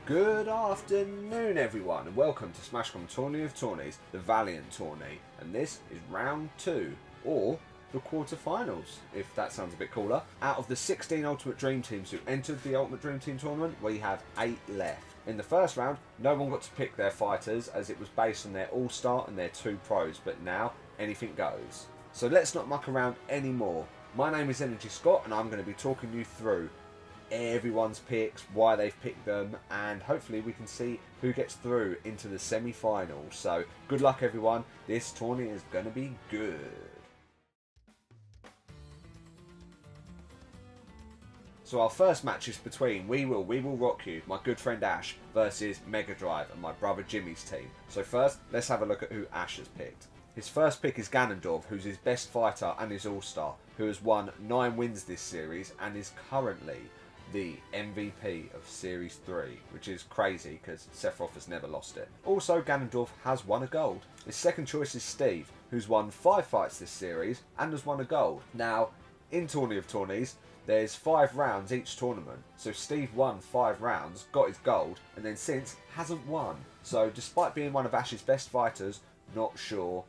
Good afternoon everyone and welcome to Smash Com Tourney of Tourneys, the Valiant Tourney, and this is round 2, or the quarterfinals, if that sounds a bit cooler. Out of the 16 Ultimate Dream Teams who entered the Ultimate Dream Team tournament, we have 8 left. In the first round, no one got to pick their fighters as it was based on their All-Star and their 2 pros, but now anything goes. So let's not muck around anymore. My name is Energy Scott and I'm going to be talking you through everyone's picks, why they've picked them, and hopefully we can see who gets through into the semi-finals. So good luck everyone, this tourney is going to be good. So our first match is between We Will Rock You, my good friend Ash, versus Mega Drive and my brother Jimmy's team. So first, let's have a look at who Ash has picked. His first pick is Ganondorf, who's his best fighter and his all-star, who has won 9 wins this series and is currently the MVP of Series 3, which is crazy because Sephiroth has never lost it. Also, Ganondorf has won a gold. His second choice is Steve, who's won 5 fights this series and has won a gold. Now, in Tourney of Tourneys, there's 5 rounds each tournament, so Steve won 5 rounds, got his gold, and then since hasn't won. So despite being one of Ash's best fighters, not sure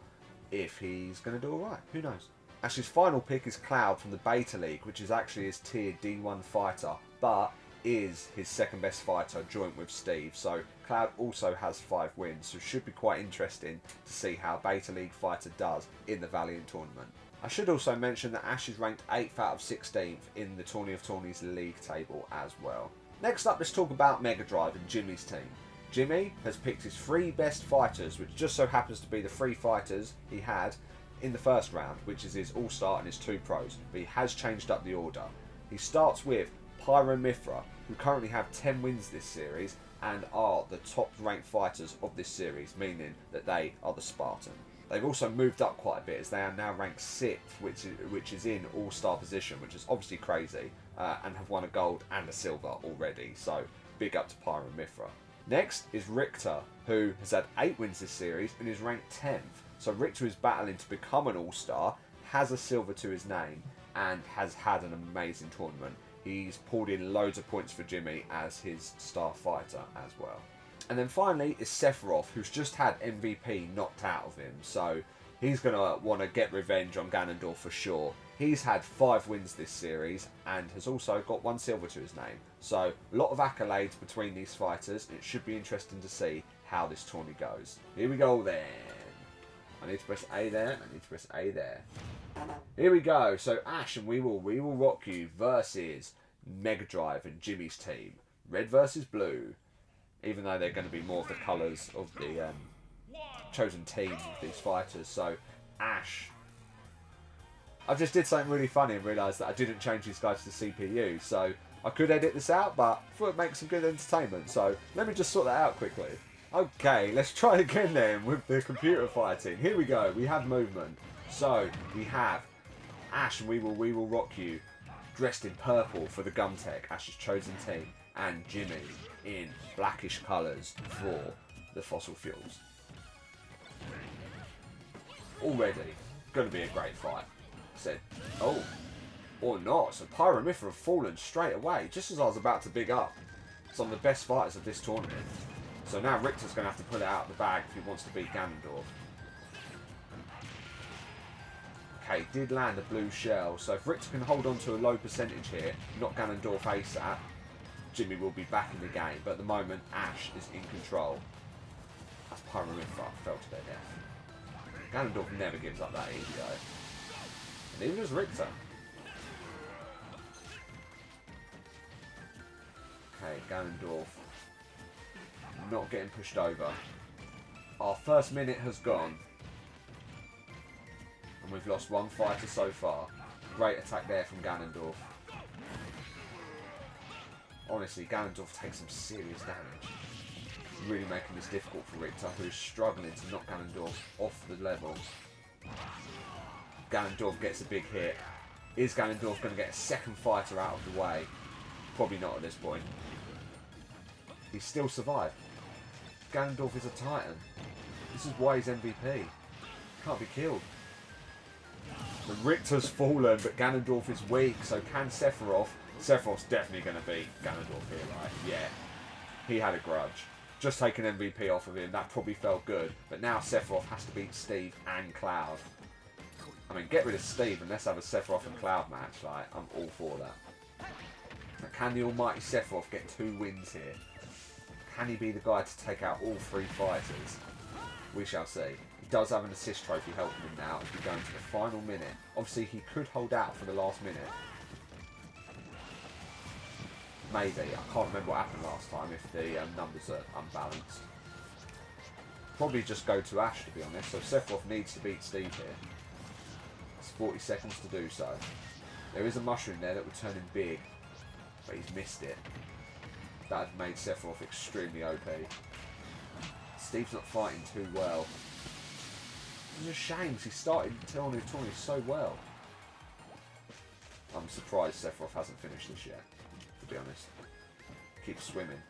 if he's going to do alright, who knows. Ash's final pick is Cloud from the Beta League, which is actually his tier D1 fighter, but is his second best fighter joint with Steve. So Cloud also has 5 wins, so should be quite interesting to see how Beta League fighter does in the Valiant tournament. I should also mention that Ash is ranked 8th out of 16th in the Tourney of Tourneys league table as well. Next up, let's talk about Mega Drive and Jimmy's team. Jimmy has picked his 3 best fighters, which just so happens to be the 3 fighters he had in the first round, which is his all-star and his 2 pros, but he has changed up the order. He starts with Pyro Mithra, who currently have 10 wins this series and are the top ranked fighters of this series, meaning that they are the Spartan. They've also moved up quite a bit as they are now ranked 6th, which is in all-star position, which is obviously crazy, and have won a gold and a silver already, so big up to Pyro Mithra. Next is Richter, who has had 8 wins this series and is ranked 10th. So Richter is battling to become an all-star, has a silver to his name, and has had an amazing tournament. He's pulled in loads of points for Jimmy as his star fighter as well. And then finally is Sephiroth, who's just had MVP knocked out of him, so he's going to want to get revenge on Ganondorf for sure. He's had 5 wins this series and has also got 1 silver to his name. So a lot of accolades between these fighters. It should be interesting to see how this tourney goes. Here we go then. I need to press A there, I need to press A there. Here we go, so Ash and We Will Rock You versus Mega Drive and Jimmy's team. Red versus blue, even though they're going to be more of the colours of the chosen team of these fighters. So Ash, I just did something really funny and realised that I didn't change these guys to CPU, so I could edit this out, but I thought it'd make some good entertainment, so let me just sort that out quickly. Okay, let's try again then with the computer fighting. Here we go, we have movement. So, we have Ash and We Will Rock You dressed in purple for the Gumtech, Ash's chosen team, and Jimmy in blackish colours for the fossil fuels. Already, going to be a great fight. Said, oh, or not. So Pyro Mithra have fallen straight away, just as I was about to big up some of the best fighters of this tournament. So now Richter's going to have to pull it out of the bag if he wants to beat Ganondorf. Okay, did land a blue shell. So if Richter can hold on to a low percentage here, knock Ganondorf ASAP, Jimmy will be back in the game. But at the moment, Ash is in control. As Pyro Mithra fell to their death. Ganondorf never gives up that easy though. And even as Richter. Okay, Ganondorf not getting pushed over. Our first minute has gone. And we've lost 1 fighter so far. Great attack there from Ganondorf. Honestly, Ganondorf takes some serious damage. Really making this difficult for Richter, who's struggling to knock Ganondorf off the level. Ganondorf gets a big hit. Is Ganondorf going to get a second fighter out of the way? Probably not at this point. He's still survived. Ganondorf is a titan. This is why he's MVP. Can't be killed. The Richter's fallen, but Ganondorf is weak, so can Sephiroth? Sephiroth's definitely going to beat Ganondorf here, right? Yeah. he had a grudge. Just taking MVP off of him, that probably felt good. But now Sephiroth has to beat Steve and Cloud. I mean, get rid of Steve and let's have a Sephiroth and Cloud match. Like, I'm all for that. But can the almighty Sephiroth get 2 wins here? Can he be the guy to take out all 3 fighters? We shall see. He does have an assist trophy helping him now as we go into the final minute. Obviously, he could hold out for the last minute. Maybe. I can't remember what happened last time if the numbers are unbalanced. Probably just go to Ash, to be honest. So Sephiroth needs to beat Steve here. It's 40 seconds to do so. There is a mushroom there that will turn him big, but he's missed it. That had made Sephiroth extremely OP. Steve's not fighting too well. It's a shame because he started Tourney of Tourneys so well. I'm surprised Sephiroth hasn't finished this yet, to be honest. Keeps swimming.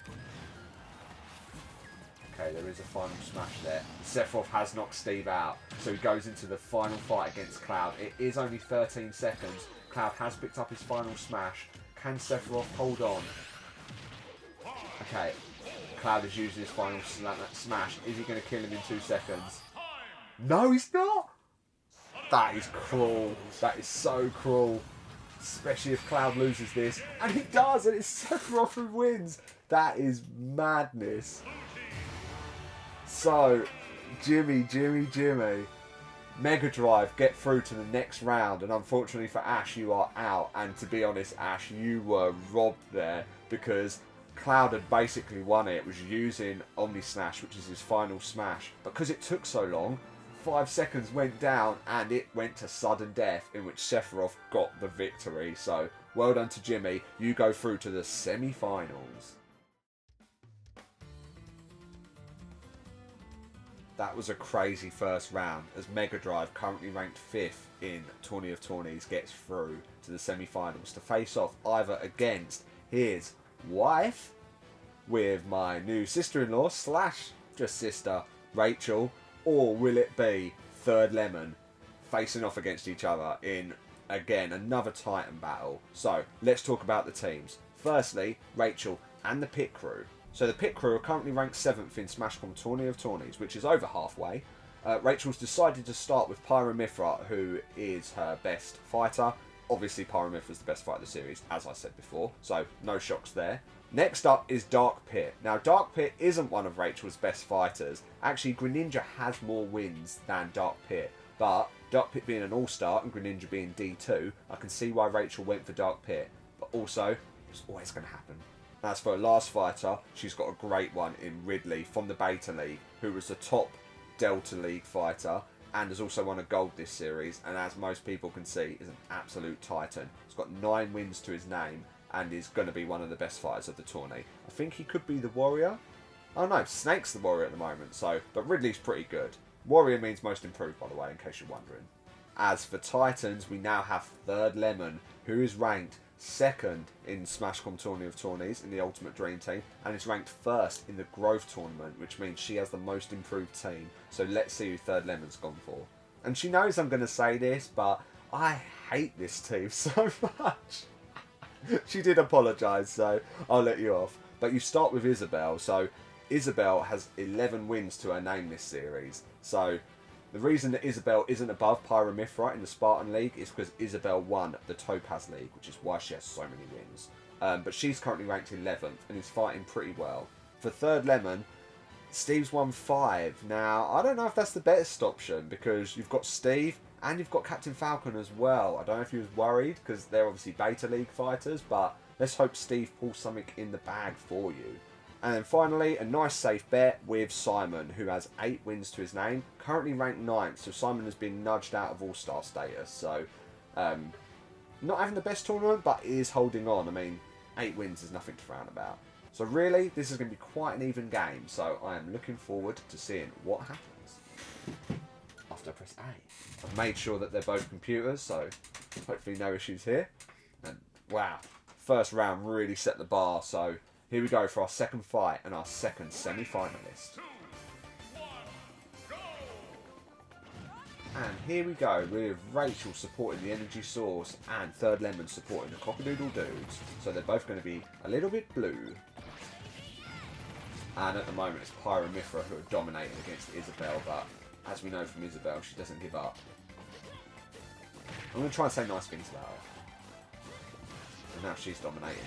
Okay, there is a final smash there. Sephiroth has knocked Steve out, so he goes into the final fight against Cloud. It is only 13 seconds. Cloud has picked up his final smash. Can Sephiroth hold on? Okay, Cloud is using his final smash. Is he going to kill him in 2 seconds? No, he's not! That is cruel. That is so cruel. Especially if Cloud loses this. And he does, and it's Sephiroth who wins. That is madness. So, Jimmy. Mega Drive get through to the next round, and unfortunately for Ash, you are out. And to be honest, Ash, you were robbed there because Cloud had basically won it. It was using Omni Slash, which is his final smash. Because it took so long, 5 seconds went down, and it went to sudden death, in which Sephiroth got the victory. So, well done to Jimmy. You go through to the semi-finals. That was a crazy first round, as Mega Drive, currently ranked 5th in Tourney of Tourneys, gets through to the semi-finals to face off either against his wife, with my new sister-in-law slash just sister, Rachel, or will it be Third Lemon facing off against each other in, again, another Titan battle. So, let's talk about the teams. Firstly, Rachel and the pit crew. So the pit crew are currently ranked 7th in Smash Com Tourney of Tourneys, which is over halfway. Rachel's decided to start with Pyra/Mythra, who is her best fighter. Obviously, Pyra/Mythra's the best fighter of the series, as I said before, so no shocks there. Next up is Dark Pit. Now, Dark Pit isn't one of Rachel's best fighters. Actually, Greninja has more wins than Dark Pit, but Dark Pit being an all-star and Greninja being D2, I can see why Rachel went for Dark Pit, but also, it's always going to happen. As for her last fighter, she's got a great one in Ridley from the Beta League, who was the top Delta League fighter and has also won a gold this series, and as most people can see, is an absolute titan. He's got 9 wins to his name and is going to be one of the best fighters of the tourney. I think he could be the Warrior. Oh no, Snake's the Warrior at the moment, but Ridley's pretty good. Warrior means most improved, by the way, in case you're wondering. As for Titans, we now have Third Lemon, who is ranked 2nd in Smash Com Tourney of Tourneys in the Ultimate Dream Team, and is ranked 1st in the Growth Tournament, which means she has the most improved team. So let's see who Third Lemon's gone for. And she knows I'm going to say this, but I hate this team so much. She did apologise, so I'll let you off. But you start with Isabelle, so Isabelle has 11 wins to her name this series. So the reason that Isabelle isn't above Pyra/Mythra in the Spartan League is because Isabelle won the Topaz League, which is why she has so many wins. But she's currently ranked 11th and is fighting pretty well. For Third Lemon, Steve's won 5. Now, I don't know if that's the best option because you've got Steve and you've got Captain Falcon as well. I don't know if he was worried because they're obviously Beta League fighters, but let's hope Steve pulls something in the bag for you. And then finally, a nice safe bet with Simon, who has 8 wins to his name, currently ranked 9th, so Simon has been nudged out of All-Star status, so not having the best tournament, but is holding on. I mean, 8 wins is nothing to frown about. So really, this is going to be quite an even game, so I am looking forward to seeing what happens. After I press A. I've made sure that they're both computers, so hopefully no issues here. And wow, first round really set the bar, so here we go for our second fight and our second semi-finalist. And here we go with Rachel supporting the energy source and Third Lemon supporting the Cockadoodle Dudes. So they're both going to be a little bit blue. And at the moment, it's Pyramithra who are dominating against Isabelle, but as we know from Isabelle, she doesn't give up. I'm going to try and say nice things about her. And now she's dominating.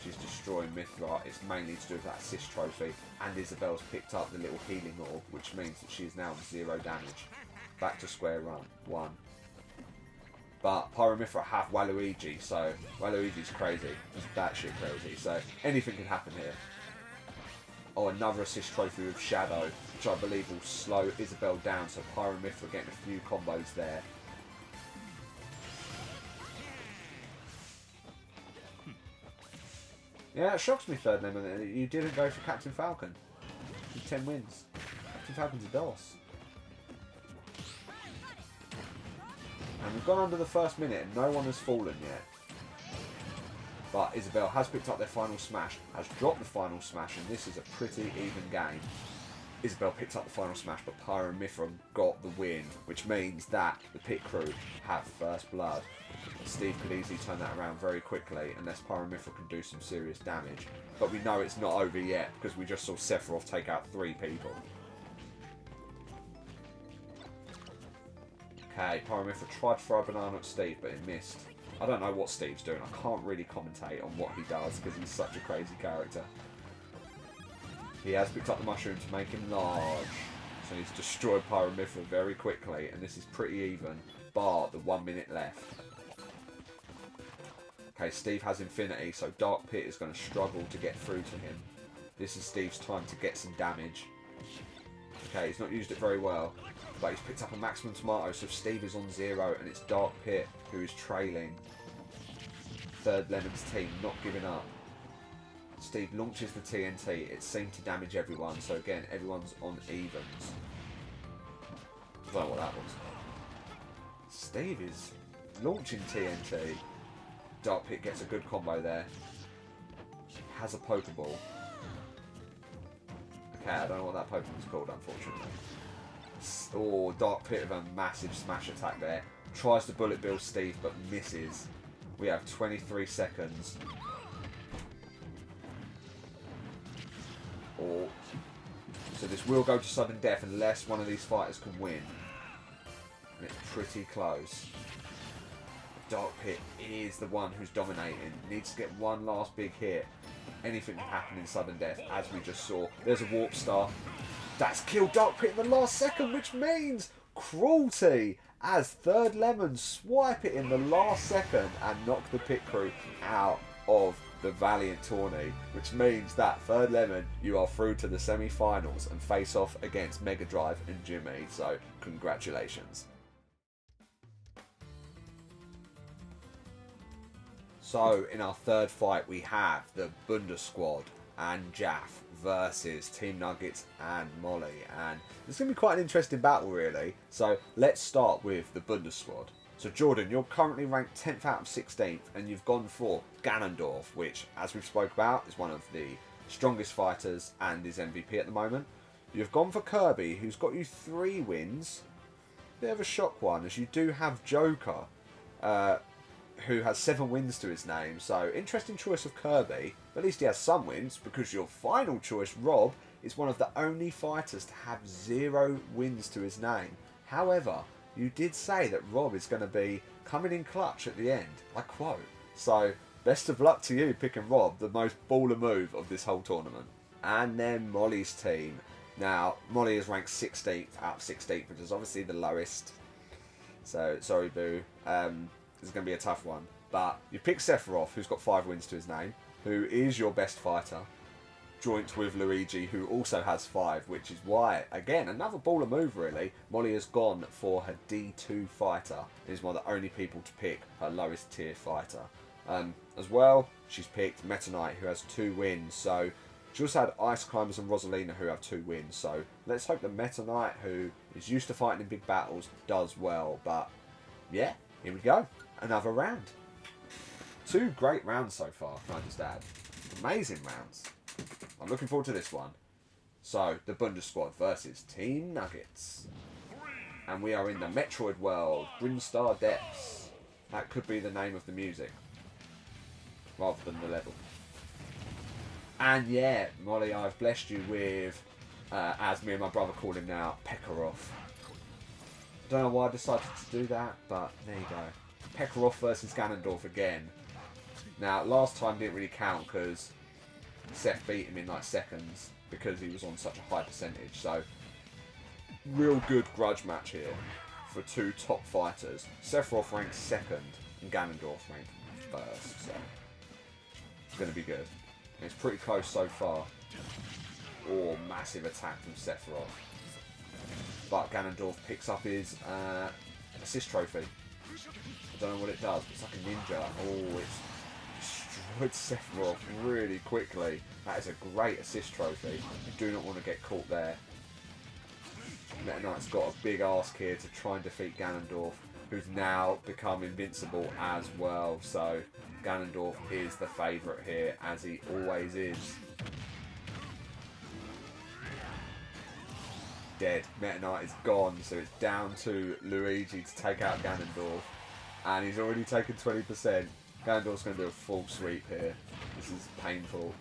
She's destroying Mithra. It's mainly to do with that assist trophy. And Isabelle's picked up the little healing orb, which means that she is now 0 damage. Back to square one. But Pyramithra have Waluigi, so Waluigi's crazy. He's batshit crazy, so anything can happen here. Oh, another assist trophy with Shadow, which I believe will slow Isabelle down, so Pyramithra getting a few combos there. Yeah, it shocks me, Third Lemon, that you didn't go for Captain Falcon. 10 wins. Captain Falcon's a DOS. And we've gone under the first minute and no one has fallen yet. But Isabelle has picked up their final smash, has dropped the final smash, and this is a pretty even game. Isabelle picked up the final smash, but Pyramithra got the win, which means that the pit crew have first blood. Steve could easily turn that around very quickly, unless Pyramithra can do some serious damage. But we know it's not over yet, because we just saw Sephiroth take out 3 people. Okay, Pyramithra tried to throw a banana at Steve, but it missed. I don't know what Steve's doing. I can't really commentate on what he does, because he's such a crazy character. He has picked up the mushroom to make him large. So he's destroyed Pyramithra very quickly, and this is pretty even, bar the 1 minute left. Okay, Steve has Infinity, so Dark Pit is going to struggle to get through to him. This is Steve's time to get some damage. Okay, he's not used it very well, but he's picked up a maximum tomato, so Steve is on 0, and it's Dark Pit who is trailing. Third Lemon's team not giving up. Steve launches the TNT. It seemed to damage everyone, so again, everyone's on evens. I don't know what that was. Steve is launching TNT. Dark Pit gets a good combo there. Has a Pokeball. Okay, I don't know what that Pokemon's called, unfortunately. Oh, Dark Pit with a massive smash attack there. Tries to bullet bill Steve, but misses. We have 23 seconds. Oh. So this will go to sudden death unless one of these fighters can win. And it's pretty close. Dark Pit is the one who's dominating. Needs to get one last big hit. Anything can happen in sudden death, as we just saw. There's a Warp Star. That's killed Dark Pit in the last second, which means cruelty as Third Lemon swipe it in the last second and knock the pit crew out of the Valiant Tourney, which means that Third Lemon, you are through to the semi-finals and face off against Mega Drive and Jimmy, so congratulations. So in our third fight we have the Bundesquad and Jaff versus Team Nuggets and Molly, and it's going to be quite an interesting battle really. So let's start with the Bundesquad. So Jordan, you're currently ranked 10th out of 16th and you've gone for Ganondorf, which as we've spoke about is one of the strongest fighters and is MVP at the moment. You've gone for Kirby, who's got you 3 wins. Bit of a shock one, as you do have Joker, who has 7 wins to his name, so interesting choice of Kirby. At least he has some wins, because your final choice, Rob, is one of the only fighters to have 0 wins to his name. However, you did say that Rob is going to be coming in clutch at the end, I quote. So, best of luck to you picking Rob, the most baller move of this whole tournament. And then Molly's team. Now, Molly is ranked 16th out of 16th, which is obviously the lowest. So, sorry boo. This is going to be a tough one. But you pick Sephiroth, who's got 5 wins to his name, who is your best fighter, joint with Luigi, who also has 5, which is why, again, another baller move really, Molly has gone for her D2 fighter. It is one of the only people to pick her lowest tier fighter. As well, she's picked Meta Knight, who has 2 wins, so she also had Ice Climbers and Rosalina, who have 2 wins, so let's hope that Meta Knight, who is used to fighting in big battles, does well. But yeah, here we go. Another round. 2 great rounds so far, can I just add. Amazing rounds. I'm looking forward to this one. So, the Bundesquad versus Team Nuggets. And we are in the Metroid world, Brinstar Depths. That could be the name of the music, rather than the level. And yeah, Molly, I've blessed you with, as me and my brother call him now, Pekarov. I don't know why I decided to do that, but there you go. Pekarov versus Ganondorf again. Now, last time didn't really count because Seth beat him in like seconds because he was on such a high percentage. So, real good grudge match here for two top fighters. Sephiroth ranked second and Ganondorf ranked first. So, it's going to be good. It's pretty close so far. Oh, massive attack from Sephiroth. But Ganondorf picks up his assist trophy. I don't know what it does, but it's like a ninja. Oh, it's destroyed Sephiroth really quickly. That is a great assist trophy. You do not want to get caught there. Meta Knight's got a big ask here to try and defeat Ganondorf, who's now become invincible as well. So Ganondorf is the favourite here, as he always is. Dead. Meta Knight is gone, so it's down to Luigi to take out Ganondorf. And he's already taken 20%. Ganondorf's going to do a full sweep here. This is painful.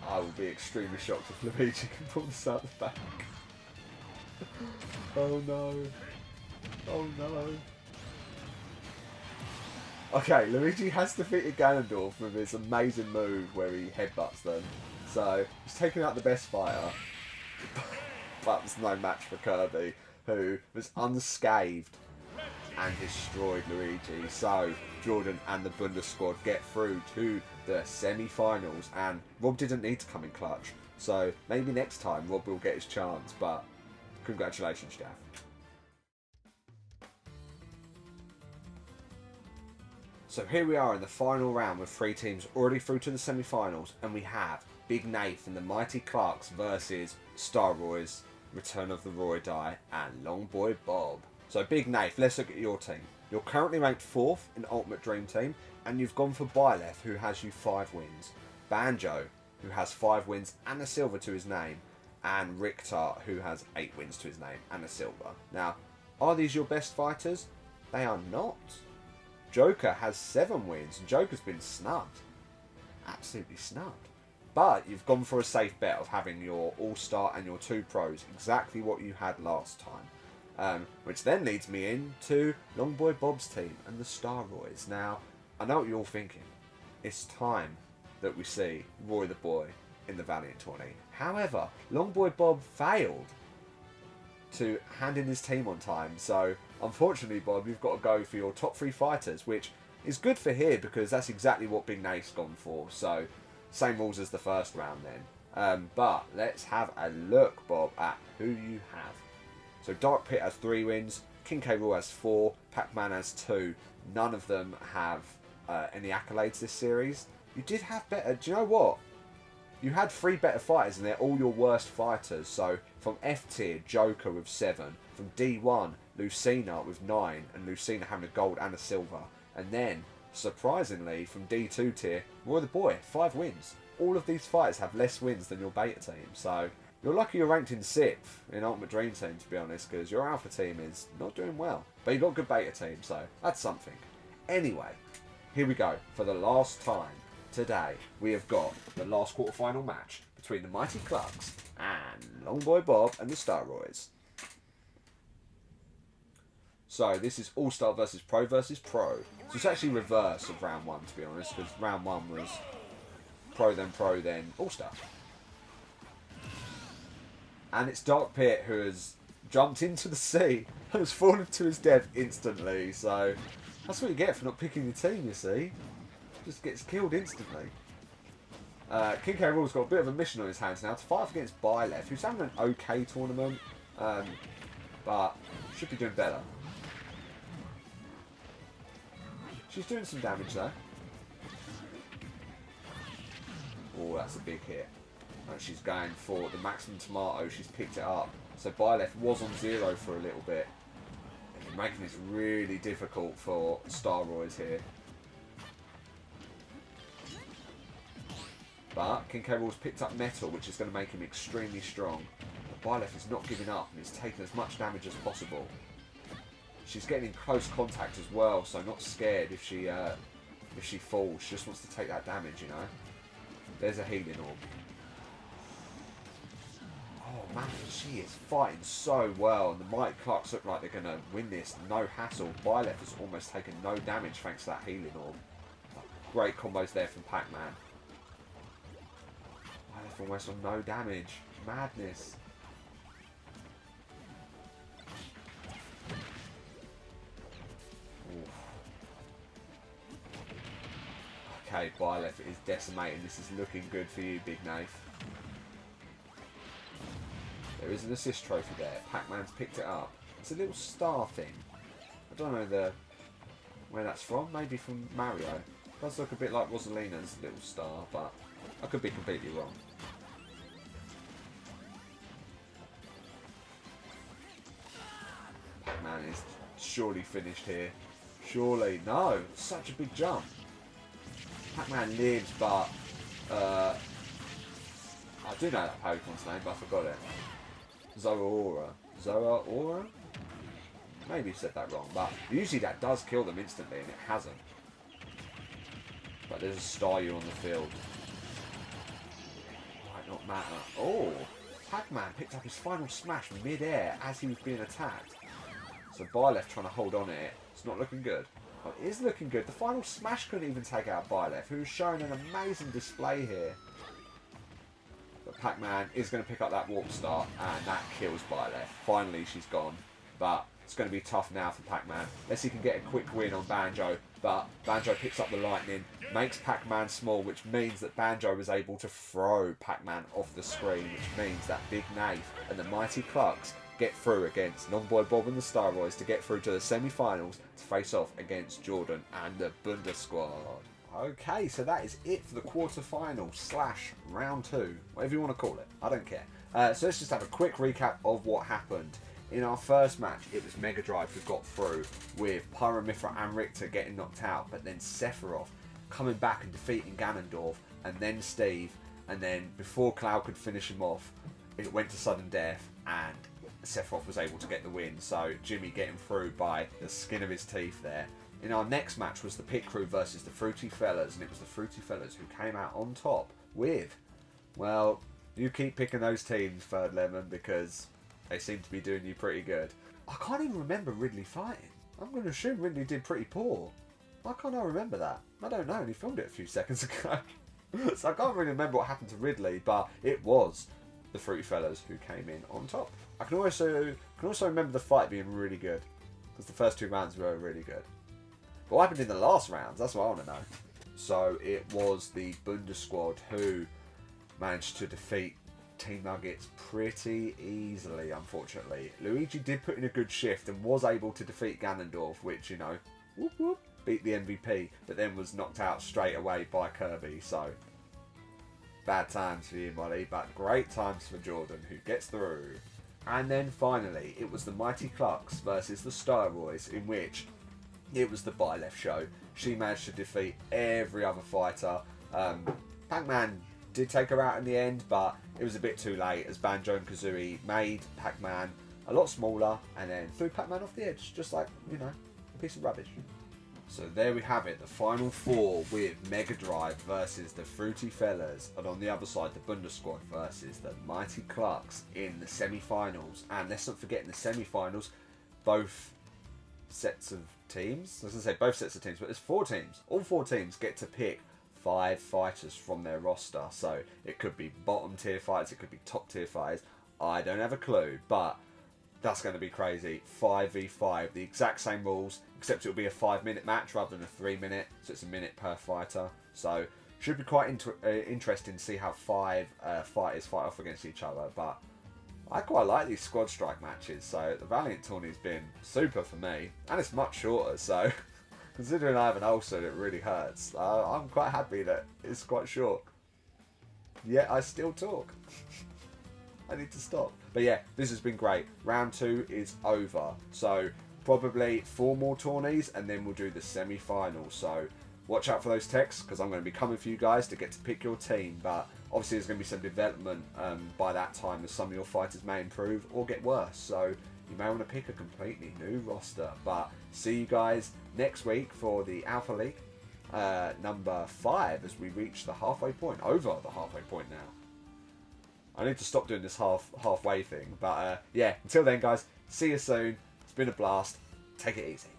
I will be extremely shocked if Luigi can pull this out the back. Oh no. Oh no. Okay, Luigi has defeated Ganondorf with his amazing move where he headbutts them. So, he's taken out the best fighter. But there's no match for Kirby, who was unscathed and destroyed Luigi. So, Jordan and the Bunda squad get through to the semi-finals, and Rob didn't need to come in clutch. So, maybe next time Rob will get his chance, but congratulations, Jeff. So here we are in the final round with three teams already through to the semi-finals, and we have Big Nath and the Mighty Clarks versus Starroys, Return of the Roy Die, and Longboy Bob. So Big Nath, let's look at your team. You're currently ranked 4th in Ultimate Dream Team, and you've gone for Byleth, who has you 5 wins. Banjo, who has 5 wins and a silver to his name, and Richter, who has 8 wins to his name and a silver. Now, are these your best fighters? They are not. Joker has 7 wins, and Joker's been snubbed. Absolutely snubbed. But you've gone for a safe bet of having your All-Star and your 2 pros, exactly what you had last time. Which then leads me into Longboy Bob's team and the Starroys. Now, I know what you're all thinking. It's time that we see Roy the Boy in the Valiant Tourney. However, Longboy Bob failed to hand in his team on time, so unfortunately, Bob, you've got to go for your top 3 fighters, which is good for here because that's exactly what Big Nate's gone for. So, same rules as the first round then. But let's have a look, Bob, at who you have. So, Dark Pit has 3 wins, King K. Rool has 4, Pac-Man has 2. None of them have any accolades this series. You did have better. Do you know what? You had 3 better fighters, and they're all your worst fighters. So, from F tier, Joker with 7. From D1, Lucina with 9, and Lucina having a gold and a silver. And then, surprisingly, from D2 tier, Roy the Boy, 5 wins. All of these fighters have less wins than your beta team. So, you're lucky you're ranked in 6th in Ultimate Dream Team, to be honest, because your alpha team is not doing well. But you've got a good beta team, so that's something. Anyway, here we go. For the last time today, we have got the last quarterfinal match between the Mighty Clarks and Longboy Bob and the Starroys. So this is All-Star versus Pro. So it's actually reverse of round 1, to be honest, because round 1 was Pro, then All-Star. And it's Dark Pit who has jumped into the sea and has fallen to his death instantly. So that's what you get for not picking your team, you see. Just gets killed instantly. King K. Rool's got a bit of a mission on his hands now to fight off against Byleth, who's having an okay tournament, but should be doing better. She's doing some damage though. Oh, that's a big hit. And she's going for the maximum tomato. She's picked it up. So Byleth was on 0 for a little bit. And making this really difficult for Starroys here. But King K. Rool's picked up metal, which is going to make him extremely strong. But Byleth is not giving up and is taking as much damage as possible. She's getting in close contact as well, so not scared if she falls. She just wants to take that damage, you know. There's a healing orb. Oh man, she is fighting so well. And the Mighty Clarks look like they're going to win this. No hassle. Byleth has almost taken no damage thanks to that healing orb. Great combos there from Pac-Man. Byleth almost on no damage. Madness. Oof. Okay, Byleth is decimating. This is looking good for you, Big Nath. There is an assist trophy there. Pac-Man's picked it up. It's a little star thing. I don't know where that's from. Maybe from Mario. It does look a bit like Rosalina's little star, but I could be completely wrong. Pac-Man is surely finished here. Surely. No! Such a big jump. Pac-Man lives, but I do know that Pokemon's name, but I forgot it. Zoroark. Zoroark? Maybe said that wrong, but usually that does kill them instantly, and it hasn't. But there's a Staryu on the field. Might not matter. Oh! Pac-Man picked up his final smash mid-air as he was being attacked. So Byleth trying to hold on to it. It's not looking good. But it is looking good. The final smash couldn't even take out Byleth, who's showing an amazing display here. But Pac-Man is going to pick up that warp start, and that kills Byleth. Finally, she's gone. But it's going to be tough now for Pac-Man. Unless he can get a quick win on Banjo. But Banjo picks up the lightning, makes Pac-Man small, which means that Banjo was able to throw Pac-Man off the screen, which means that Big Nath and the Mighty Clucks get through against Longboy Bob and the Steroids to get through to the semi-finals to face off against Jordan and the Bunda Squad. Okay, so that is it for the quarter-final / round 2, whatever you want to call it. I don't care. So let's just have a quick recap of what happened. In our first match, it was Mega Drive who got through, with Pyramithra and Richter getting knocked out, but then Sephiroth coming back and defeating Ganondorf, and then Steve, and then before Cloud could finish him off, it went to sudden death, and Sephiroth was able to get the win. So Jimmy getting through by the skin of his teeth there. In our next match was the Pit Crew versus the Fruity Fellas, and it was the Fruity Fellas who came out on top with, well, you keep picking those teams, Third Lemon, because they seem to be doing you pretty good. I can't even remember Ridley fighting. I'm going to assume Ridley did pretty poor. Why can't I remember that? I don't know, he filmed it a few seconds ago. So I can't really remember what happened to Ridley, but it was the Fruity Fellas who came in on top. I can also remember the fight being really good, because the first 2 rounds were really good. But what happened in the last rounds? That's what I want to know. So it was the Bunda Squad who managed to defeat Team Nuggets pretty easily, unfortunately. Luigi did put in a good shift and was able to defeat Ganondorf, which, you know, whoop whoop, beat the MVP, but then was knocked out straight away by Kirby. So bad times for you, buddy, but great times for Jordan, who gets through. And then finally, it was the Mighty Clucks versus the Steroids, in which it was the Byleth show. She managed to defeat every other fighter. Pac-Man did take her out in the end, but it was a bit too late, as Banjo and Kazooie made Pac-Man a lot smaller and then threw Pac-Man off the edge, just like, you know, a piece of rubbish. So there we have it, the final 4 with Mega Drive versus the Fruity Fellas, and on the other side the Bunda Squad versus the Mighty Clucks in the semi-finals. And let's not forget, in the semi-finals, both sets of teams, I was going to say both sets of teams, but there's 4 teams. All 4 teams get to pick 5 fighters from their roster, so it could be bottom tier fighters, it could be top tier fighters, I don't have a clue, but that's going to be crazy. 5v5, the exact same rules, except it'll be a 5-minute match rather than a 3-minute, so it's a minute per fighter. So should be quite interesting to see how 5 fighters fight off against each other. But I quite like these squad strike matches, so the Valiant Tourney's been super for me, and it's much shorter, so considering I have an ulcer that really hurts, I'm quite happy that it's quite short. Yet I still talk. I need to stop. But yeah, this has been great. Round 2 is over. So probably 4 more tourneys and then we'll do the semi-finals. So watch out for those texts, because I'm going to be coming for you guys to get to pick your team. But obviously there's going to be some development by that time, as some of your fighters may improve or get worse. So you may want to pick a completely new roster. But see you guys next week for the Alpha League. number 5 as we reach the halfway point. Over the halfway point now. I need to stop doing this halfway thing. But yeah, until then, guys, see you soon. It's been a blast. Take it easy.